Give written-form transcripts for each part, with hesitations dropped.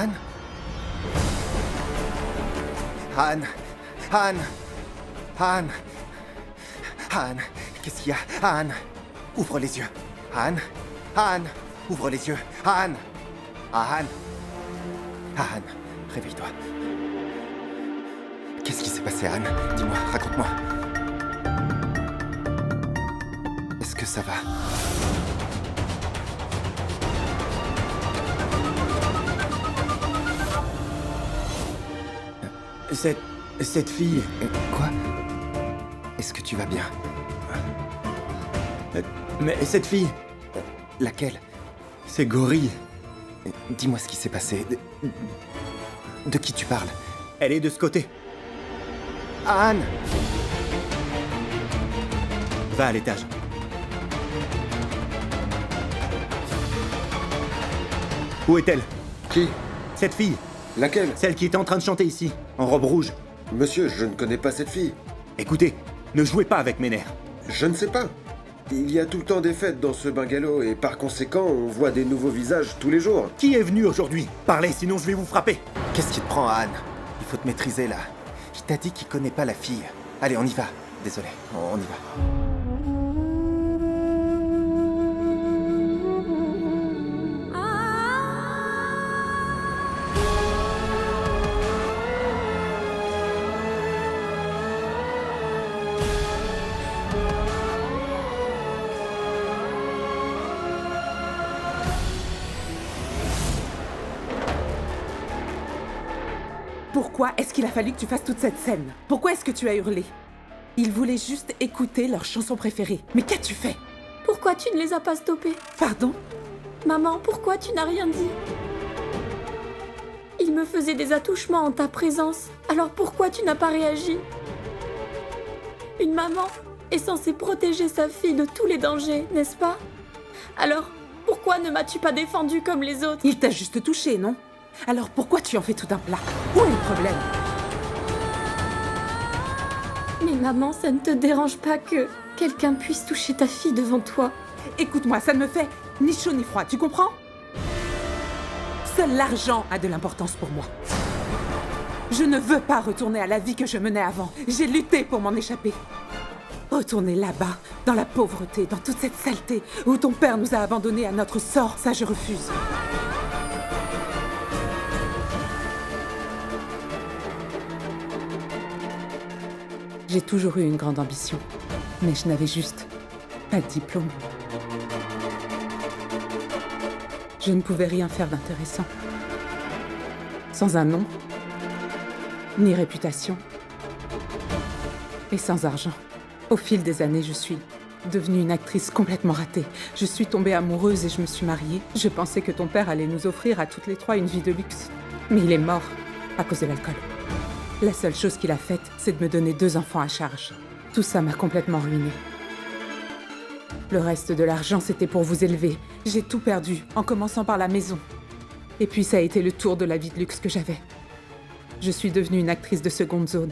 Anne? Anne? Anne? Anne? Anne? Qu'est-ce qu'il y a? Anne? Ouvre les yeux. Anne? Anne? Ouvre les yeux. Anne? Anne? Anne, réveille-toi. Qu'est-ce qui s'est passé, Anne? Dis-moi, raconte-moi. Est-ce que ça va? Cette fille... Quoi? Est-ce que tu vas bien? Mais cette fille... Laquelle? C'est Gorille. Dis-moi ce qui s'est passé. De qui tu parles? Elle est de ce côté. Anne! Va à l'étage. Où est-elle? Qui? Cette fille. Laquelle? Celle qui était en train de chanter ici, en robe rouge. Monsieur, je ne connais pas cette fille. Écoutez, ne jouez pas avec mes nerfs. Je ne sais pas. Il y a tout le temps des fêtes dans ce bungalow et par conséquent, on voit des nouveaux visages tous les jours. Qui est venu aujourd'hui? Parlez, sinon je vais vous frapper. Qu'est-ce qui te prend, Anne? Il faut te maîtriser, là. Il t'a dit qu'il connaît pas la fille. Allez, on y va. Désolé, on y va. Pourquoi est-ce qu'il a fallu que tu fasses toute cette scène? Pourquoi est-ce que tu as hurlé? Ils voulaient juste écouter leur chanson préférée. Mais qu'as-tu fait? Pourquoi tu ne les as pas stoppés? Pardon? Maman, pourquoi tu n'as rien dit? Il me faisait des attouchements en ta présence. Alors pourquoi tu n'as pas réagi? Une maman est censée protéger sa fille de tous les dangers, n'est-ce pas? Alors, pourquoi ne m'as-tu pas défendue comme les autres? Il t'a juste touché, non? Alors pourquoi tu en fais tout un plat? Où est le problème? Mais maman, ça ne te dérange pas que quelqu'un puisse toucher ta fille devant toi? Écoute-moi, ça ne me fait ni chaud ni froid, tu comprends? Seul l'argent a de l'importance pour moi. Je ne veux pas retourner à la vie que je menais avant. J'ai lutté pour m'en échapper. Retourner là-bas, dans la pauvreté, dans toute cette saleté, où ton père nous a abandonnés à notre sort, ça je refuse. J'ai toujours eu une grande ambition, mais je n'avais juste pas de diplôme. Je ne pouvais rien faire d'intéressant. Sans un nom, ni réputation, et sans argent. Au fil des années, je suis devenue une actrice complètement ratée. Je suis tombée amoureuse et je me suis mariée. Je pensais que ton père allait nous offrir à toutes les trois une vie de luxe. Mais il est mort à cause de l'alcool. La seule chose qu'il a faite, c'est de me donner 2 enfants à charge. Tout ça m'a complètement ruinée. Le reste de l'argent, c'était pour vous élever. J'ai tout perdu, en commençant par la maison. Et puis ça a été le tour de la vie de luxe que j'avais. Je suis devenue une actrice de seconde zone.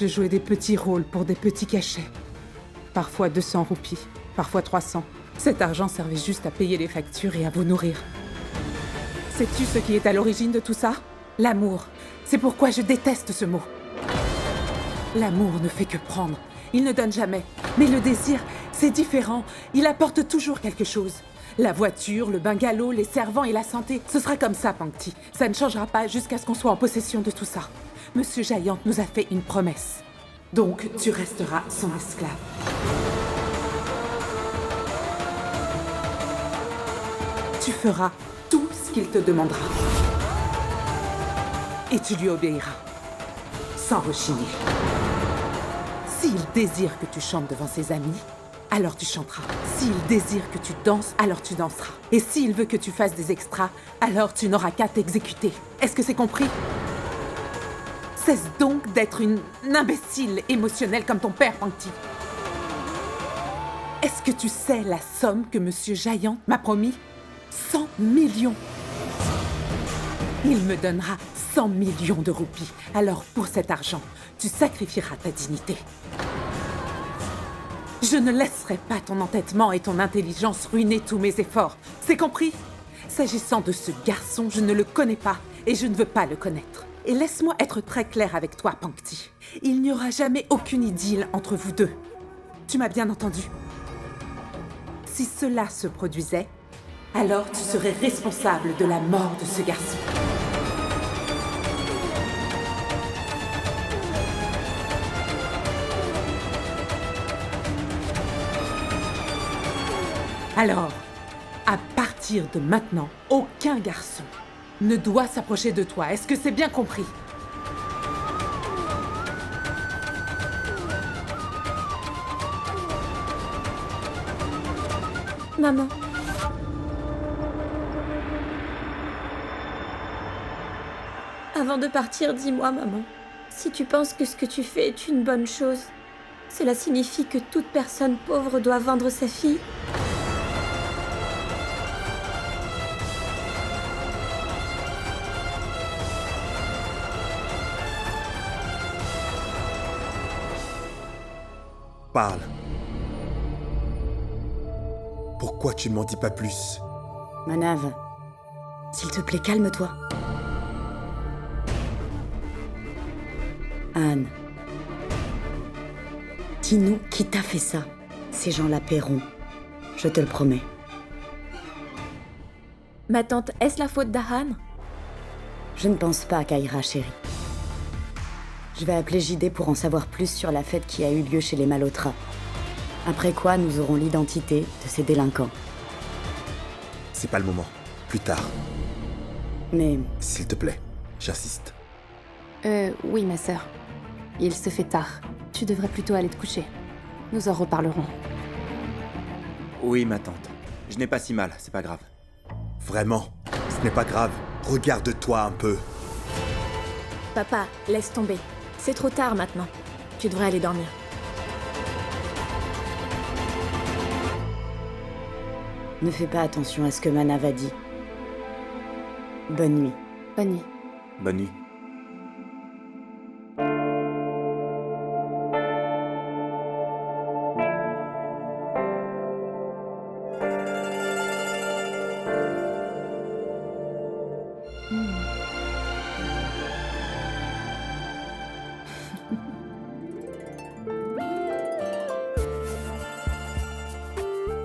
Je jouais des petits rôles pour des petits cachets. Parfois 200 roupies, parfois 300. Cet argent servait juste à payer les factures et à vous nourrir. Sais-tu ce qui est à l'origine de tout ça? L'amour. C'est pourquoi je déteste ce mot. L'amour ne fait que prendre. Il ne donne jamais. Mais le désir, c'est différent. Il apporte toujours quelque chose. La voiture, le bungalow, les servants et la santé. Ce sera comme ça, Pankti. Ça ne changera pas jusqu'à ce qu'on soit en possession de tout ça. Monsieur Jayant nous a fait une promesse. Donc, tu resteras son esclave. Tu feras tout ce qu'il te demandera. Et tu lui obéiras. Sans rechigner. S'il désire que tu chantes devant ses amis, alors tu chanteras. S'il désire que tu danses, alors tu danseras. Et s'il veut que tu fasses des extras, alors tu n'auras qu'à t'exécuter. Est-ce que c'est compris? Cesse donc d'être une imbécile émotionnelle comme ton père, Pankti. Est-ce que tu sais la somme que Monsieur Jayant m'a promis? 100 millions. Il me donnera 100 millions de roupies. Alors pour cet argent, tu sacrifieras ta dignité. Je ne laisserai pas ton entêtement et ton intelligence ruiner tous mes efforts. C'est compris? S'agissant de ce garçon, je ne le connais pas. Et je ne veux pas le connaître. Et laisse-moi être très claire avec toi, Pankti. Il n'y aura jamais aucune idylle entre vous deux. Tu m'as bien entendu? Si cela se produisait, alors tu serais responsable de la mort de ce garçon. Alors, à partir de maintenant, aucun garçon ne doit s'approcher de toi. Est-ce que c'est bien compris? Maman. Avant de partir, dis-moi, maman, si tu penses que ce que tu fais est une bonne chose, cela signifie que toute personne pauvre doit vendre sa fille? Parle. Pourquoi tu ne m'en dis pas plus? Manav, s'il te plaît, calme-toi. Anne, dis-nous qui t'a fait ça. Ces gens-la paieront. Je te le promets. Ma tante, est-ce la faute d'Ahan? Je ne pense pas, Kaira, chérie. Je vais appeler JD pour en savoir plus sur la fête qui a eu lieu chez les Malhotra. Après quoi, nous aurons l'identité de ces délinquants. C'est pas le moment. Plus tard. Mais S'il te plaît, j'insiste. Oui, ma sœur. Il se fait tard. Tu devrais plutôt aller te coucher. Nous en reparlerons. Oui, ma tante. Je n'ai pas si mal, c'est pas grave. Vraiment, ce n'est pas grave. Regarde-toi un peu. Papa, laisse tomber. C'est trop tard maintenant. Tu devrais aller dormir. ne fais pas attention à ce que Manav a dit. Bonne nuit. Bonne nuit. Bonne nuit.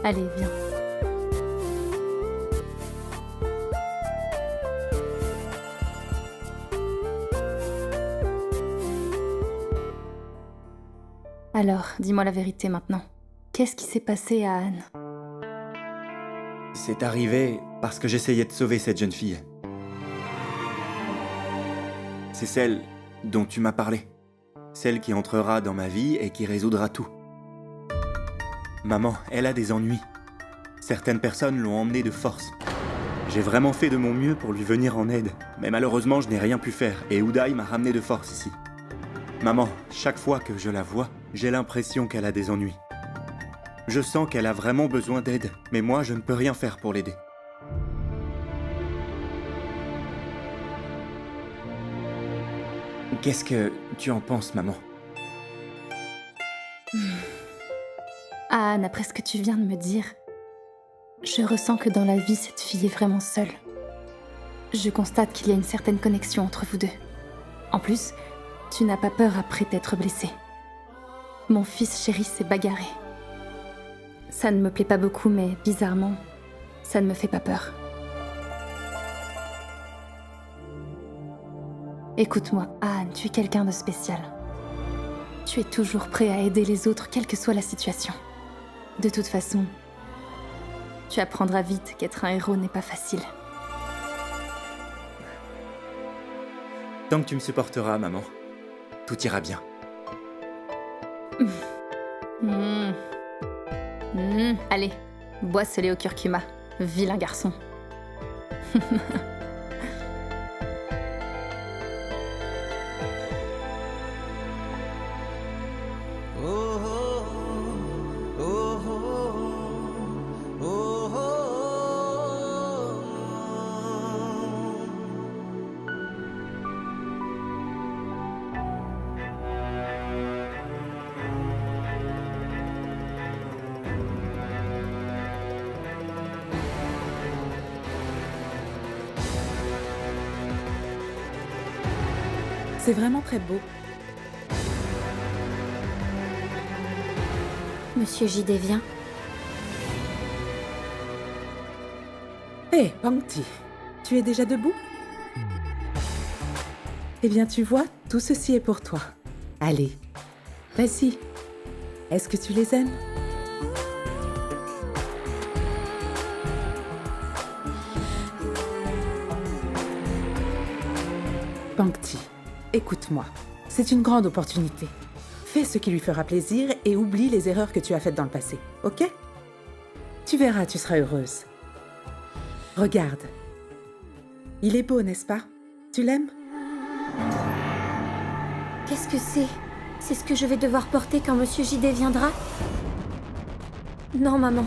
Allez, viens. Alors, dis-moi la vérité maintenant. Qu'est-ce qui s'est passé à Anne? C'est arrivé parce que j'essayais de sauver cette jeune fille. C'est celle dont tu m'as parlé. Celle qui entrera dans ma vie et qui résoudra tout. Maman, elle a des ennuis. Certaines personnes l'ont emmenée de force. J'ai vraiment fait de mon mieux pour lui venir en aide, mais malheureusement je n'ai rien pu faire et Uday m'a ramené de force ici. Maman, chaque fois que je la vois, j'ai l'impression qu'elle a des ennuis. Je sens qu'elle a vraiment besoin d'aide, mais moi je ne peux rien faire pour l'aider. Qu'est-ce que tu en penses, maman? Anne, après ce que tu viens de me dire, je ressens que dans la vie, cette fille est vraiment seule. Je constate qu'il y a une certaine connexion entre vous deux. En plus, tu n'as pas peur après t'être blessée. Mon fils chéri s'est bagarré. Ça ne me plaît pas beaucoup, mais bizarrement, ça ne me fait pas peur. Écoute-moi, Anne, tu es quelqu'un de spécial. Tu es toujours prêt à aider les autres, quelle que soit la situation. De toute façon, tu apprendras vite qu'être un héros n'est pas facile. Tant que tu me supporteras, maman, tout ira bien. Allez, bois ce lait au curcuma, vilain garçon. C'est vraiment très beau. Monsieur JD vient. Hé, Pangti, tu es déjà debout? Eh bien, tu vois, tout ceci est pour toi. Allez, vas-y. Est-ce que tu les aimes? Pangti, écoute-moi. C'est une grande opportunité. Fais ce qui lui fera plaisir et oublie les erreurs que tu as faites dans le passé, ok? Tu verras, tu seras heureuse. Regarde. Il est beau, n'est-ce pas? Tu l'aimes? Qu'est-ce que c'est? C'est ce que je vais devoir porter quand Monsieur JD viendra? Non, maman.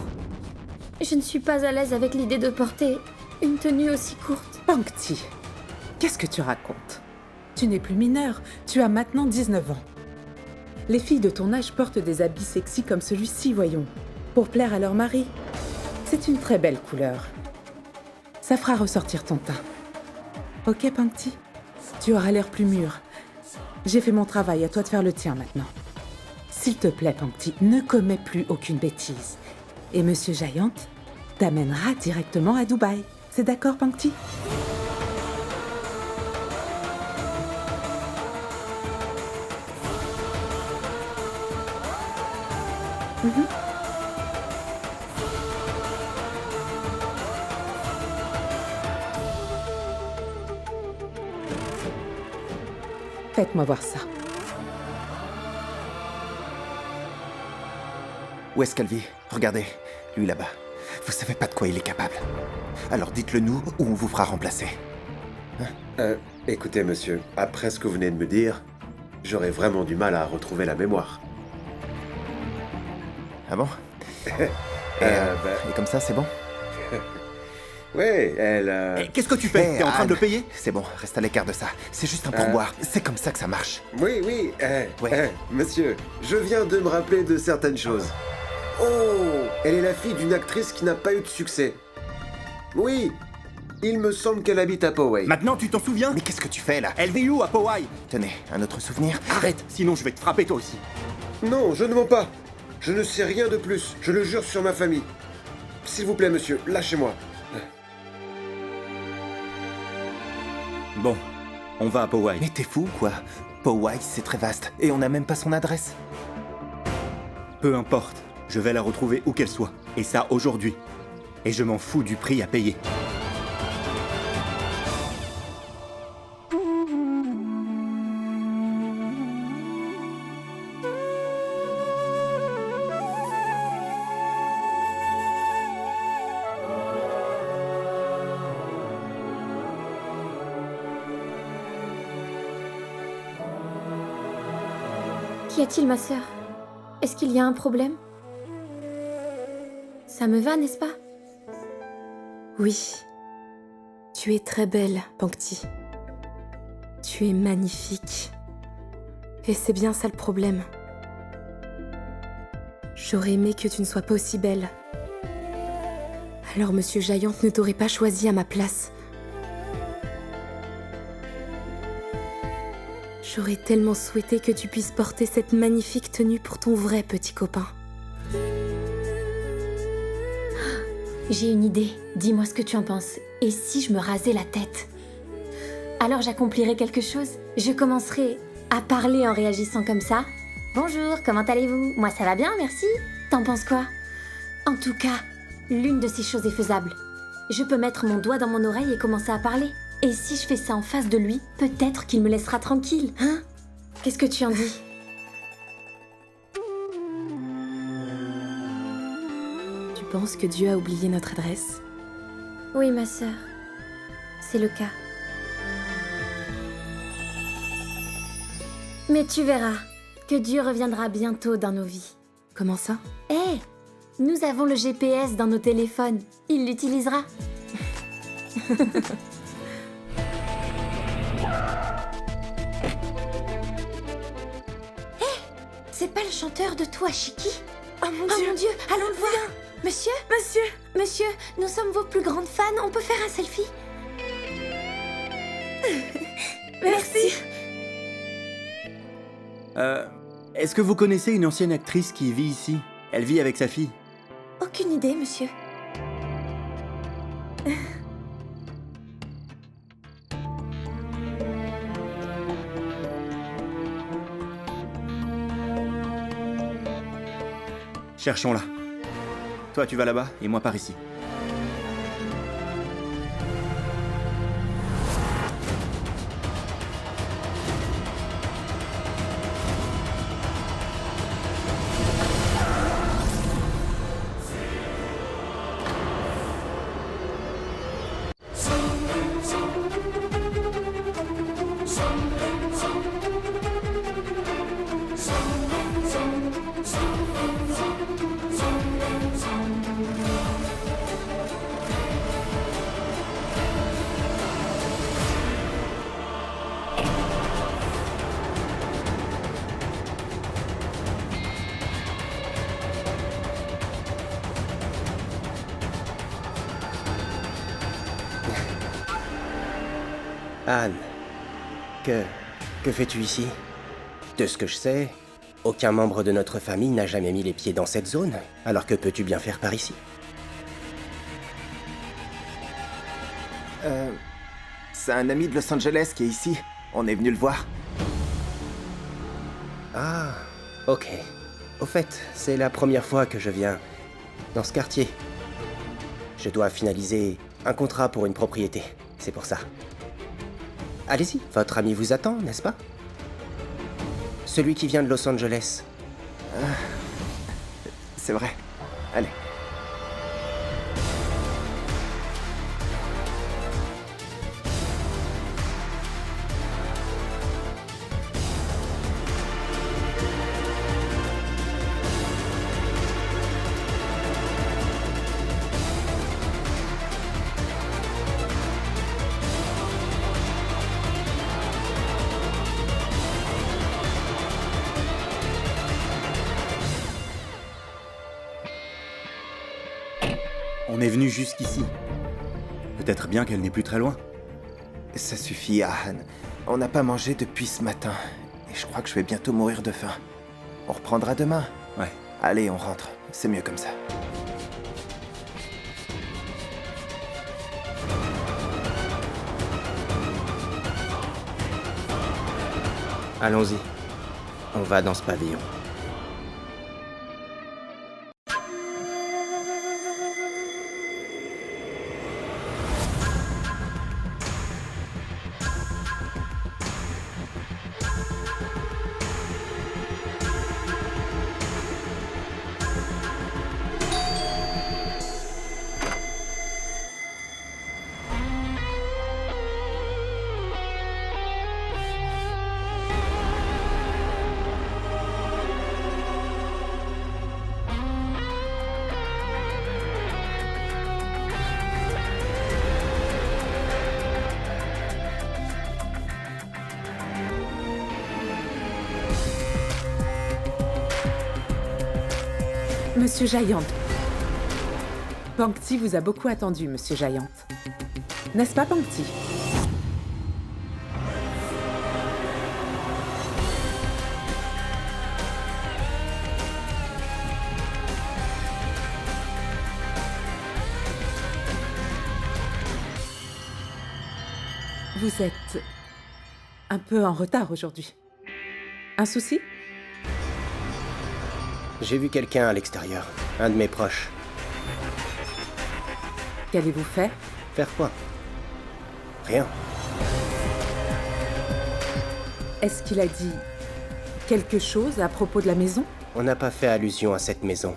Je ne suis pas à l'aise avec l'idée de porter une tenue aussi courte. Pangti, qu'est-ce que tu racontes? Tu n'es plus mineure, tu as maintenant 19 ans. Les filles de ton âge portent des habits sexy comme celui-ci, voyons, pour plaire à leur mari. C'est une très belle couleur. Ça fera ressortir ton teint. Ok, Pangti? Tu auras l'air plus mûr. J'ai fait mon travail, à toi de faire le tien maintenant. S'il te plaît, Pangti, ne commets plus aucune bêtise. Et Monsieur Giant t'amènera directement à Dubaï. C'est d'accord, Pangti? Faites-moi voir ça. Où est-ce qu'elle vit? Regardez, lui là-bas. Vous savez pas de quoi il est capable. Alors dites-le nous ou on vous fera remplacer. Écoutez, monsieur, après ce que vous venez de me dire, j'aurais vraiment du mal à retrouver la mémoire. Ah bon? Bah, Et comme ça, c'est bon? ouais, elle... Eh, qu'est-ce que tu fais? Eh, T'es en train Anne, de le payer? C'est bon, reste à l'écart de ça. C'est juste un pourboire. C'est comme ça que ça marche. Oui, Ouais. monsieur, je viens de me rappeler de certaines choses. Oh, elle est la fille d'une actrice qui n'a pas eu de succès. Oui, il me semble qu'elle habite à Poway. Maintenant, tu t'en souviens? Mais qu'est-ce que tu fais là? Elle vit où à Powai? Tenez, un autre souvenir? Arrête, sinon je vais te frapper toi aussi. Non, je ne mens pas. Je ne sais rien de plus, je le jure sur ma famille. S'il vous plaît, monsieur, lâchez-moi. Bon, on va à Powai. Mais t'es fou ou quoi? Powai, c'est très vaste. Et on n'a même pas son adresse. Peu importe, je vais la retrouver où qu'elle soit. Et ça aujourd'hui. Et je m'en fous du prix à payer. Qu'y a-t-il, ma sœur? Est-ce qu'il y a un problème? Ça me va, n'est-ce pas? Oui. Tu es très belle, Pangti. Tu es magnifique. Et c'est bien ça le problème. J'aurais aimé que tu ne sois pas aussi belle. Alors Monsieur Giant ne t'aurait pas choisi à ma place. J'aurais tellement souhaité que tu puisses porter cette magnifique tenue pour ton vrai petit copain. J'ai une idée. Dis-moi ce que tu en penses. Et si je me rasais la tête? Alors j'accomplirais quelque chose. Je commencerai à parler en réagissant comme ça. Bonjour, comment allez-vous? Moi ça va bien, merci. T'en penses quoi? En tout cas, l'une de ces choses est faisable. Je peux mettre mon doigt dans mon oreille et commencer à parler. Et si je fais ça en face de lui, peut-être qu'il me laissera tranquille, hein? Qu'est-ce que tu en dis? Tu penses que Dieu a oublié notre adresse? Oui, ma sœur. C'est le cas. Mais tu verras que Dieu reviendra bientôt dans nos vies. Comment ça? Hé, nous avons le GPS dans nos téléphones. Il l'utilisera. C'est pas le chanteur de toi, Shiki? Oh mon Oh mon Dieu, allons le voir. Monsieur? Monsieur, nous sommes vos plus grandes fans. On peut faire un selfie? Merci. Est-ce que vous connaissez une ancienne actrice qui vit ici? Elle vit avec sa fille. Aucune idée, monsieur. Cherchons-la. Toi, tu vas là-bas et moi par ici. Anne, que fais-tu ici? De ce que je sais, aucun membre de notre famille n'a jamais mis les pieds dans cette zone. Alors que peux-tu bien faire par ici? C'est un ami de Los Angeles qui est ici. On est venu le voir. Ah, ok. Au fait, c'est la première fois que je viens dans ce quartier. Je dois finaliser un contrat pour une propriété. C'est pour ça. Allez-y, votre ami vous attend, n'est-ce pas? Celui qui vient de Los Angeles. C'est vrai. Allez. On est venu jusqu'ici. Peut-être bien qu'elle n'est plus très loin. Ça suffit, Anne. On n'a pas mangé depuis ce matin. Et je crois que je vais bientôt mourir de faim. On reprendra demain. Ouais. Allez, on rentre. C'est mieux comme ça. Allons-y. On va dans ce pavillon. Monsieur Giant. Pankti vous a beaucoup attendu, Monsieur Giant. N'est-ce pas, Pankti? Vous êtes un peu en retard aujourd'hui. Un souci? J'ai vu quelqu'un à l'extérieur. Un de mes proches. Qu'avez-vous fait? Faire quoi? Rien. Est-ce qu'il a dit quelque chose à propos de la maison? On n'a pas fait allusion à cette maison.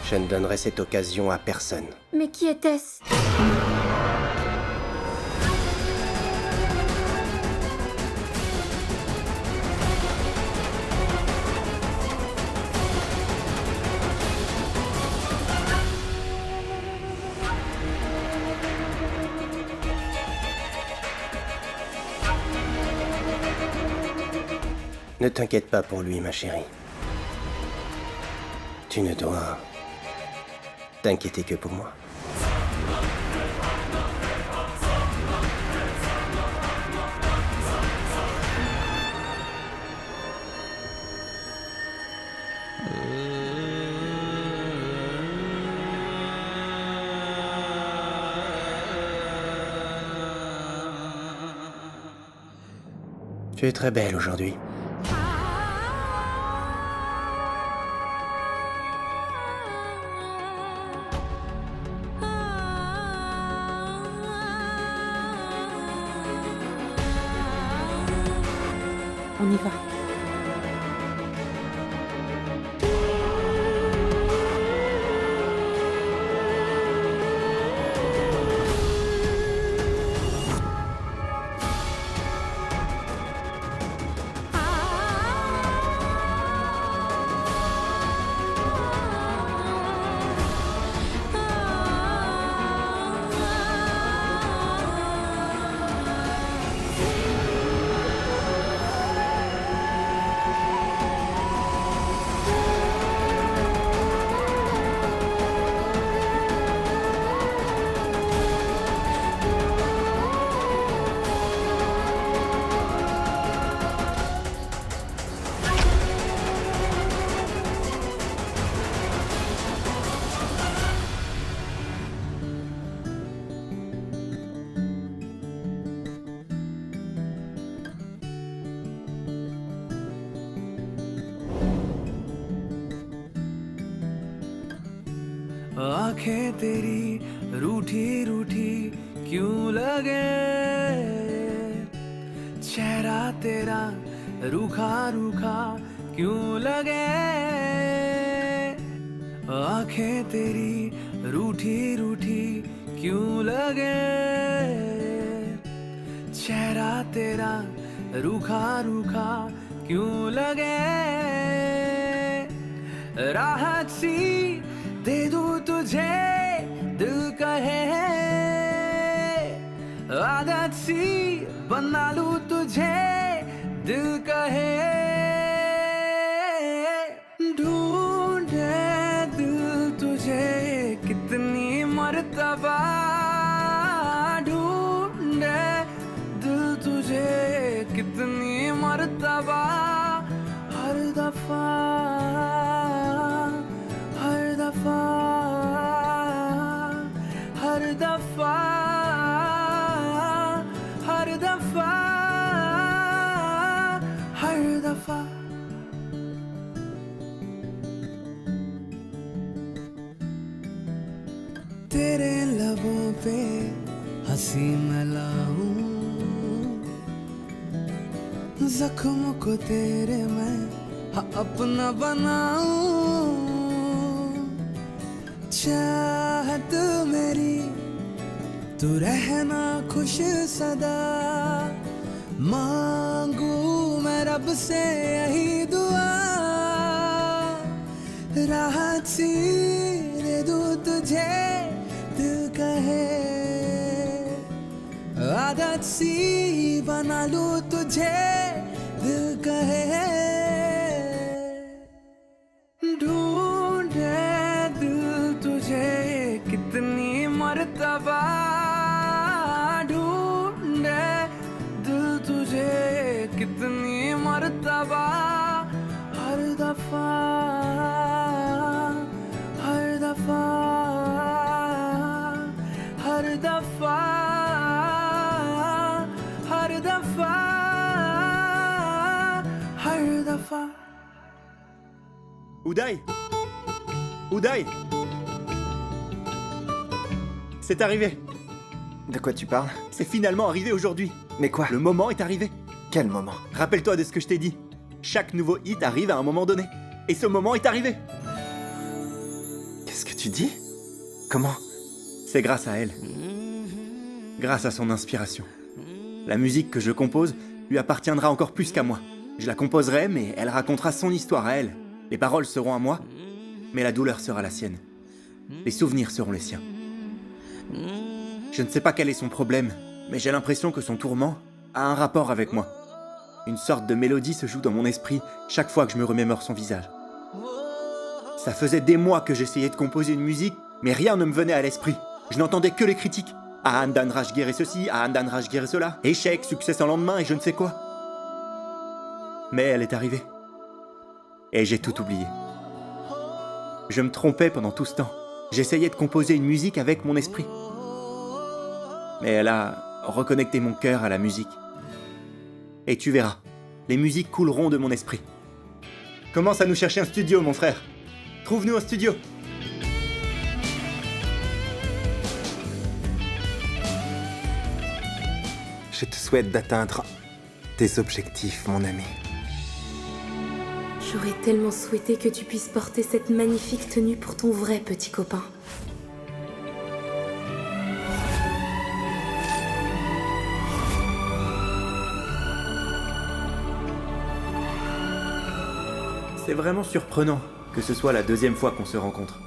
Je ne donnerai cette occasion à personne. Mais qui était-ce? Ne t'inquiète pas pour lui, ma chérie. Tu ne dois t'inquiéter que pour moi. Tu es très belle aujourd'hui. On y va. आंखें तेरी रूठी रूठी क्यों लगे, चेहरा तेरा रूखा रूखा क्यों लगे। आंखें तेरी रूठी रूठी क्यों लगे, चेहरा तेरा रूखा रूखा क्यों लगे। राहत सी दे दूं तुझे दिल कहे, आदत सी बना लूं तुझे दिल कहे। ढूंढे दिल तुझे कितनी मर्तबा, ढूंढे दिल तुझे कितनी मर्तबा। हर दफा हर दफा हर दफा हर दफा हर दफा। तेरे लबों पे हंसी मैं लाऊं, जख्म को तेरे मैं अपना बनाऊं। चाहत मेरी तू रहना खुश सदा, मांगू मैं रब से यही दुआ। राहत सी दे दूं तुझे दिल कहे, आदत सी बना लूं तुझे दिल कहे। ढूंढे दिल तुझे कितनी मर्तबा, ढूंढे दिल तुझे कितनी मर्तबा। हर दफा हर दफा हर दफा हर दफा हर दफा। Uday! Uday! C'est arrivé! De quoi tu parles? C'est finalement arrivé aujourd'hui! Mais quoi? Le moment est arrivé! Quel moment? Rappelle-toi de ce que je t'ai dit! Chaque nouveau hit arrive à un moment donné! Et ce moment est arrivé! Qu'est-ce que tu dis? Comment? C'est grâce à elle. Grâce à son inspiration. La musique que je compose lui appartiendra encore plus qu'à moi. Je la composerai, mais elle racontera son histoire à elle. Les paroles seront à moi, mais la douleur sera la sienne. Les souvenirs seront les siens. Je ne sais pas quel est son problème, mais j'ai l'impression que son tourment a un rapport avec moi. Une sorte de mélodie se joue dans mon esprit chaque fois que je me remémore son visage. Ça faisait des mois que j'essayais de composer une musique, mais rien ne me venait à l'esprit. Je n'entendais que les critiques. Ahan Dan Rajgir et ceci, Ahan Dan Rajgir et cela. Échec, succès sans lendemain et je ne sais quoi. Mais elle est arrivée. Et j'ai tout oublié. Je me trompais pendant tout ce temps. J'essayais de composer une musique avec mon esprit. Mais elle a reconnecté mon cœur à la musique. Et tu verras, les musiques couleront de mon esprit. Commence à nous chercher un studio, mon frère. Trouve-nous un studio. Je te souhaite d'atteindre tes objectifs, mon ami. J'aurais tellement souhaité que tu puisses porter cette magnifique tenue pour ton vrai petit copain. C'est vraiment surprenant que ce soit la deuxième fois qu'on se rencontre.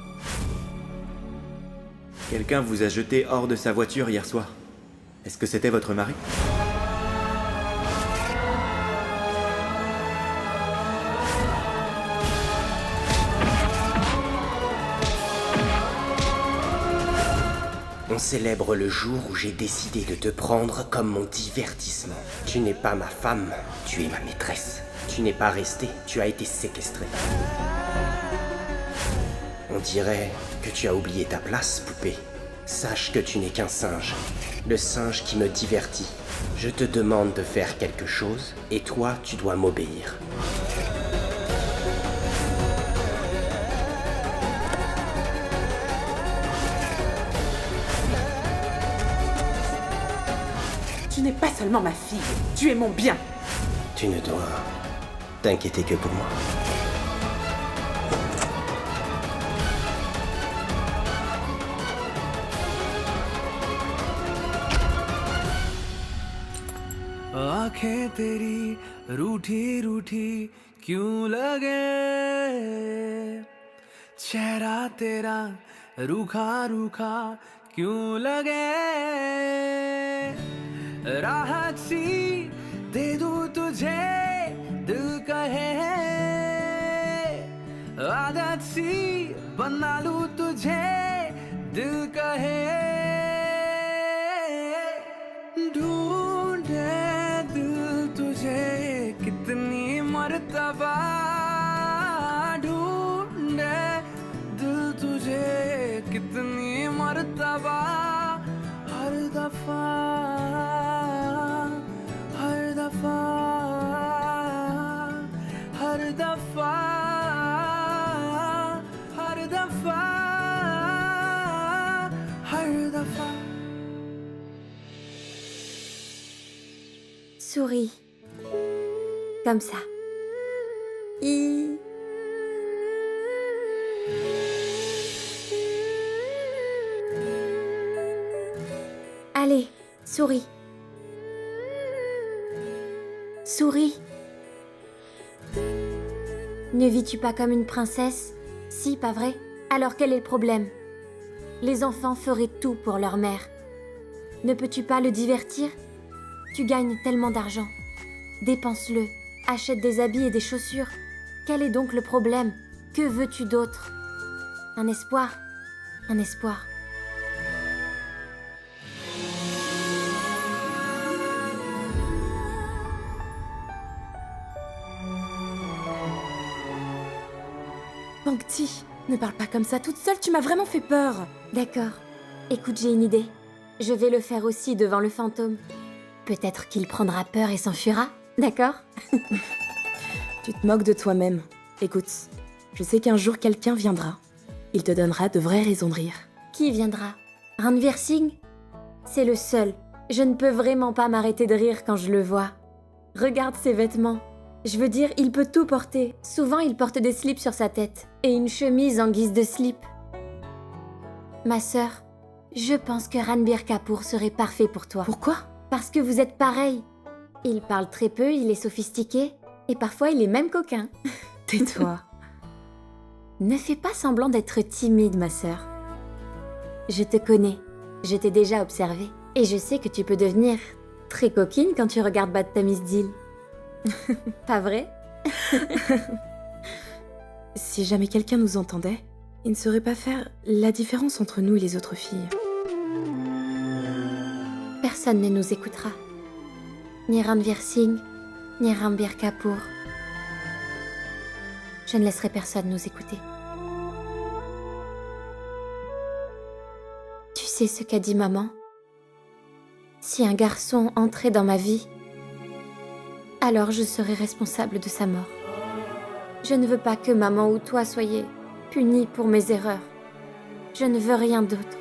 Quelqu'un vous a jeté hors de sa voiture hier soir. Est-ce que c'était votre mari ? On célèbre le jour où j'ai décidé de te prendre comme mon divertissement. Tu n'es pas ma femme, tu es ma maîtresse. Tu n'es pas resté, tu as été séquestré. On dirait que tu as oublié ta place, poupée. Sache que tu n'es qu'un singe. Le singe qui me divertit. Je te demande de faire quelque chose, et toi, tu dois m'obéir. Tu n'es pas seulement ma fille, tu es mon bien. Tu ne dois t'inquiéter que pour moi. आंखें तेरी रूठी रूठी क्यों लगे, चेहरा तेरा रूखा रूखा क्यों लगे, राहत सी दे दूं तुझे दिल कहे, आदत सी बना लूं तुझे दिल कहे, ढूंढे दिल तुझे कितनी मर्तबा, ढूंढे दिल तुझे कितनी मर्तबा, हर दफा हर दफा हर दफा हर दफा हर दफा। Souris. Comme ça. I. Allez, souris. Souris. Ne vis-tu pas comme une princesse? Si, pas vrai? Alors quel est le problème? Les enfants feraient tout pour leur mère. Ne peux-tu pas le divertir? Tu gagnes tellement d'argent. Dépense-le. Achète des habits et des chaussures. Quel est donc le problème? Que veux-tu d'autre? Un espoir. Un espoir. Pankti, ne parle pas comme ça toute seule, tu m'as vraiment fait peur. D'accord. Écoute, j'ai une idée. Je vais le faire aussi devant le fantôme. Peut-être qu'il prendra peur et s'enfuira. D'accord? Tu te moques de toi-même. Écoute, je sais qu'un jour quelqu'un viendra. Il te donnera de vraies raisons de rire. Qui viendra? Ranveer Singh? C'est le seul. Je ne peux vraiment pas m'arrêter de rire quand je le vois. Regarde ses vêtements. Je veux dire, il peut tout porter. Souvent, il porte des slips sur sa tête et une chemise en guise de slip. Ma sœur, je pense que Ranbir Kapoor serait parfait pour toi. Pourquoi? Parce que vous êtes pareils. Il parle très peu, il est sophistiqué et parfois il est même coquin. Tais-toi. Ne fais pas semblant d'être timide, ma sœur. Je te connais, je t'ai déjà observé et je sais que tu peux devenir très coquine quand tu regardes Bad Tamis Deal. Pas vrai? Si jamais quelqu'un nous entendait, il ne saurait pas faire la différence entre nous et les autres filles. Personne ne nous écoutera. Ni Ranveer Singh, ni Ranbir Kapoor. Je ne laisserai personne nous écouter. Tu sais ce qu'a dit maman? Si un garçon entrait dans ma vie, alors je serai responsable de sa mort. Je ne veux pas que maman ou toi soyez punis pour mes erreurs. Je ne veux rien d'autre.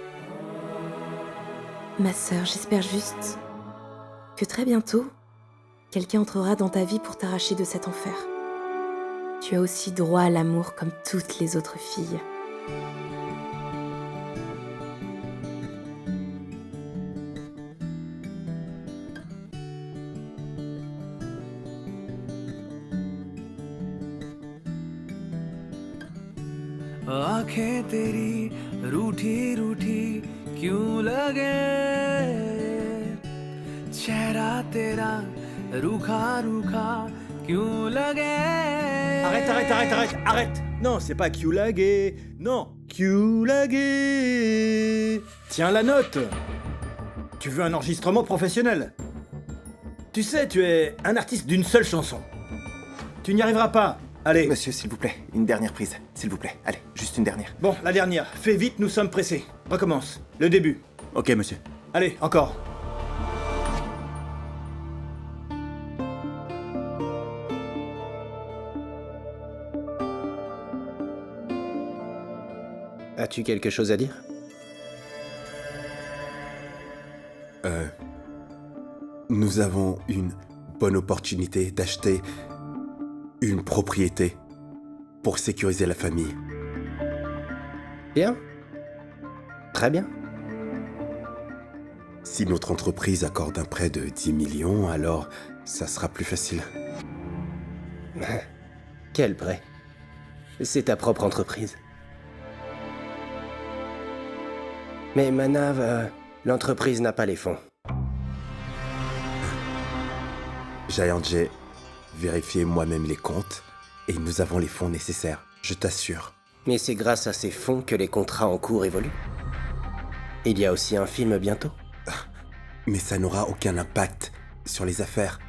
Ma sœur, j'espère juste que très bientôt, quelqu'un entrera dans ta vie pour t'arracher de cet enfer. Tu as aussi droit à l'amour comme toutes les autres filles. आंखें तेरी रूठी रूठी क्यों लगे, चेहरा तेरा रूखा रूखा क्यों लगे. Arrête. Non, c'est pas Q-Lagué. Non, Q-Lagué. Tiens la note. Tu veux un enregistrement professionnel. Tu sais, tu es un artiste d'une seule chanson. Tu n'y arriveras pas. Allez. Monsieur, s'il vous plaît, une dernière prise. S'il vous plaît, allez, juste une dernière. Bon, la dernière. Fais vite, nous sommes pressés. Recommence. Le début. Ok, monsieur. Allez, encore. As-tu quelque chose à dire? Nous avons une bonne opportunité d'acheter une propriété pour sécuriser la famille. Bien. Très bien. Si notre entreprise accorde un prêt de 10 millions, alors ça sera plus facile. Quel prêt? C'est ta propre entreprise. Mais Manav, l'entreprise n'a pas les fonds. Giant, j'ai vérifié moi-même les comptes et nous avons les fonds nécessaires, je t'assure. Mais c'est grâce à ces fonds que les contrats en cours évoluent. Il y a aussi un film bientôt. Mais ça n'aura aucun impact sur les affaires.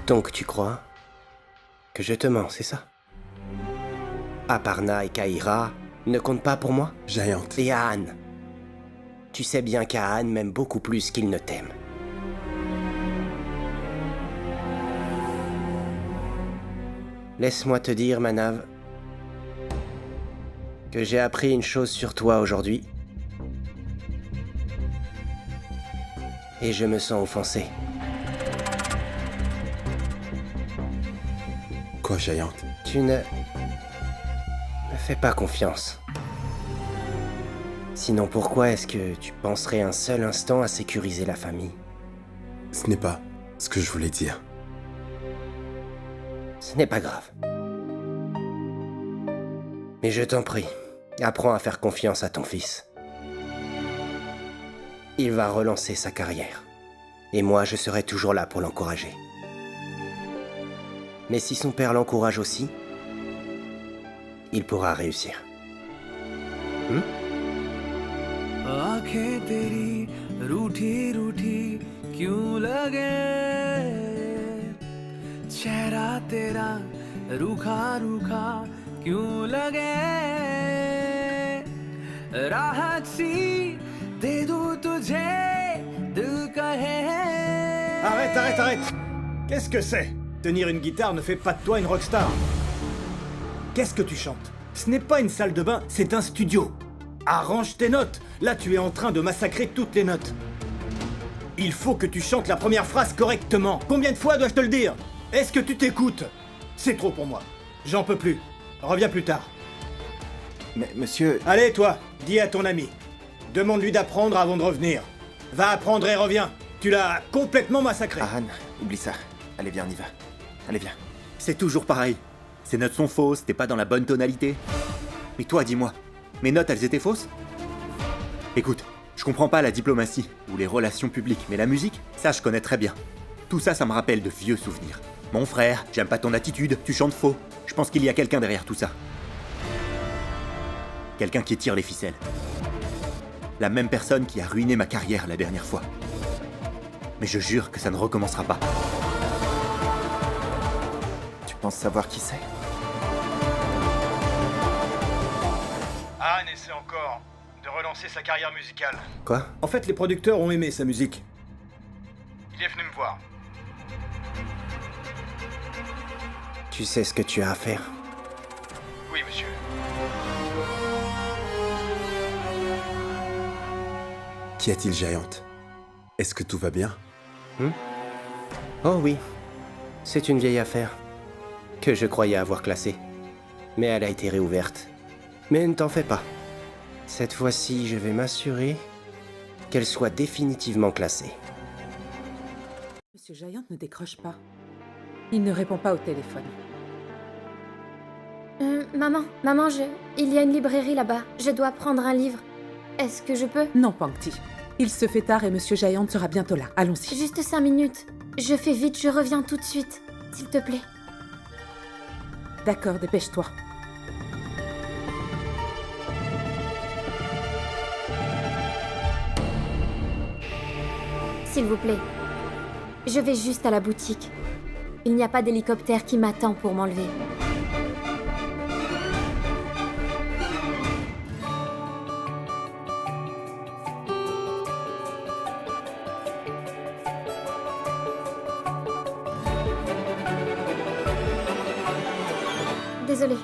Donc tu crois que je te mens, c'est ça? Aparna et Kaira ne comptent pas pour moi? Giant. Et Ahan. Tu sais bien qu'Ahan m'aime beaucoup plus qu'il ne t'aime. Laisse-moi te dire, Manav, que j'ai appris une chose sur toi aujourd'hui. Et je me sens offensé. Quoi, Giant? Tu ne me fais pas confiance. Sinon, pourquoi est-ce que tu penserais un seul instant à sécuriser la famille? Ce n'est pas ce que je voulais dire. Ce n'est pas grave. Mais je t'en prie, apprends à faire confiance à ton fils. Il va relancer sa carrière. Et moi, je serai toujours là pour l'encourager. Mais si son père l'encourage aussi, il pourra réussir. आंखें तेरी रूठी रूठी क्यों लगे, चेहरा तेरा रूखा रूखा क्यों लगे, राहत सी दे दूं तुझे दिल कहे. Arrête. Qu'est-ce que c'est? Tenir une guitare ne fait pas de toi une rockstar. Qu'est-ce que tu chantes? Ce n'est pas une salle de bain, c'est un studio. Arrange tes notes. Là, tu es en train de massacrer toutes les notes. Il faut que tu chantes la première phrase correctement. Combien de fois dois-je te le dire? Est-ce que tu t'écoutes? C'est trop pour moi. J'en peux plus. Reviens plus tard. Mais monsieur... Allez, toi, dis à ton ami. Demande-lui d'apprendre avant de revenir. Va apprendre et reviens. Tu l'as complètement massacré. Ahan, oublie ça. Allez, viens, on y va. Allez, viens. C'est toujours pareil. Ces notes sont fausses, t'es pas dans la bonne tonalité. Mais toi, dis-moi, mes notes, elles étaient fausses? Écoute, je comprends pas la diplomatie ou les relations publiques, mais la musique, ça je connais très bien. Tout ça, ça me rappelle de vieux souvenirs. Mon frère, j'aime pas ton attitude, tu chantes faux. Je pense qu'il y a quelqu'un derrière tout ça. Quelqu'un qui tire les ficelles. La même personne qui a ruiné ma carrière la dernière fois. Mais je jure que ça ne recommencera pas. Tu penses savoir qui c'est? Anne essaie encore. de relancer sa carrière musicale. Quoi? En fait, les producteurs ont aimé sa musique. Il est venu me voir. Tu sais ce que tu as à faire. Oui, monsieur. Qu'y a-t-il, Giant? Est-ce que tout va bien? Oh oui, c'est une vieille affaire que je croyais avoir classée. Mais elle a été réouverte. Mais ne t'en fais pas. Cette fois-ci, je vais m'assurer qu'elle soit définitivement classée. Monsieur Giant ne décroche pas. Il ne répond pas au téléphone. Maman, il y a une librairie là-bas. Je dois prendre un livre. Est-ce que je peux? Non, Pankti. Il se fait tard et Monsieur Giant sera bientôt là. Allons-y. Juste 5 minutes. Je fais vite, je reviens tout de suite. S'il te plaît. D'accord, dépêche-toi. S'il vous plaît. Je vais juste à la boutique. Il n'y a pas d'hélicoptère qui m'attend pour m'enlever. Désolée.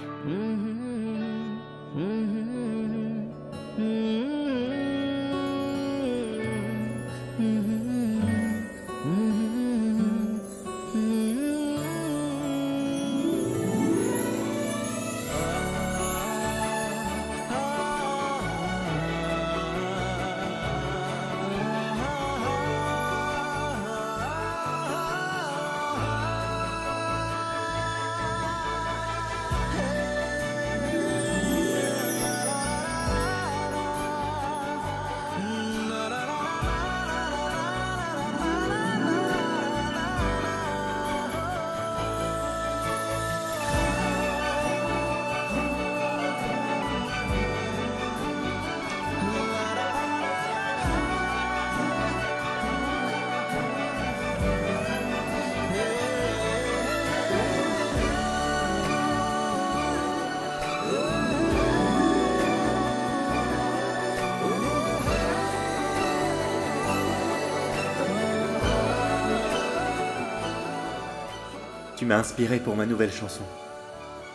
Tu m'as inspiré pour ma nouvelle chanson.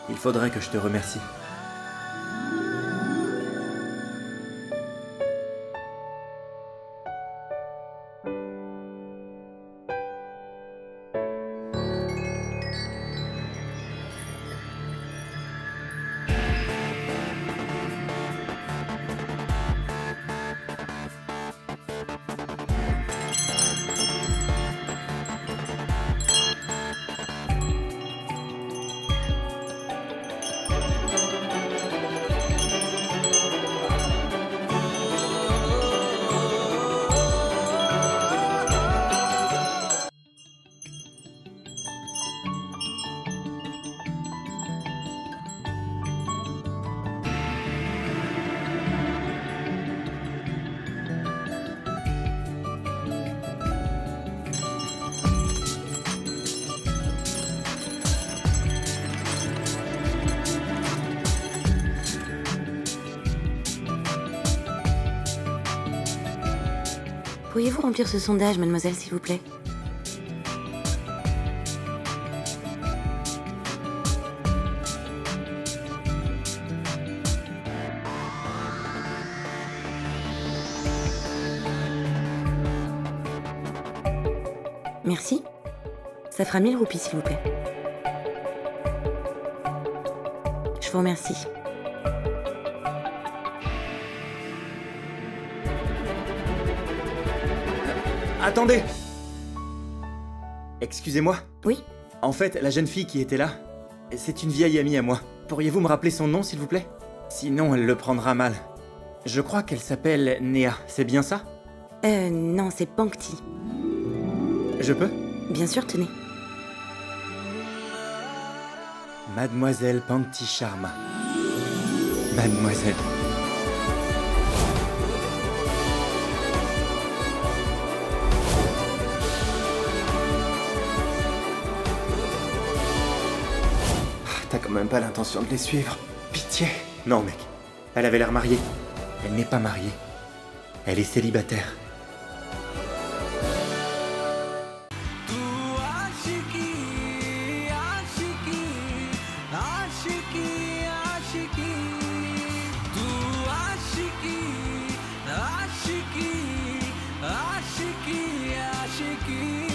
Il faudrait que je te remercie. Pourriez-vous remplir ce sondage, mademoiselle, s'il vous plaît? Merci. Ça fera 1000 roupies, s'il vous plaît. Je vous remercie. Attendez! Excusez-moi. Oui? En fait, la jeune fille qui était là, c'est une vieille amie à moi. Pourriez-vous me rappeler son nom, s'il vous plaît? Sinon, elle le prendra mal. Je crois qu'elle s'appelle Néa, c'est bien ça? Non, c'est Pankti. Je peux? Bien sûr, tenez. Mademoiselle Pankti Sharma. Mademoiselle. T'as quand même pas l'intention de les suivre. Pitié. Non, mec. Elle avait l'air mariée. Elle n'est pas mariée. Elle est célibataire. Aashiqui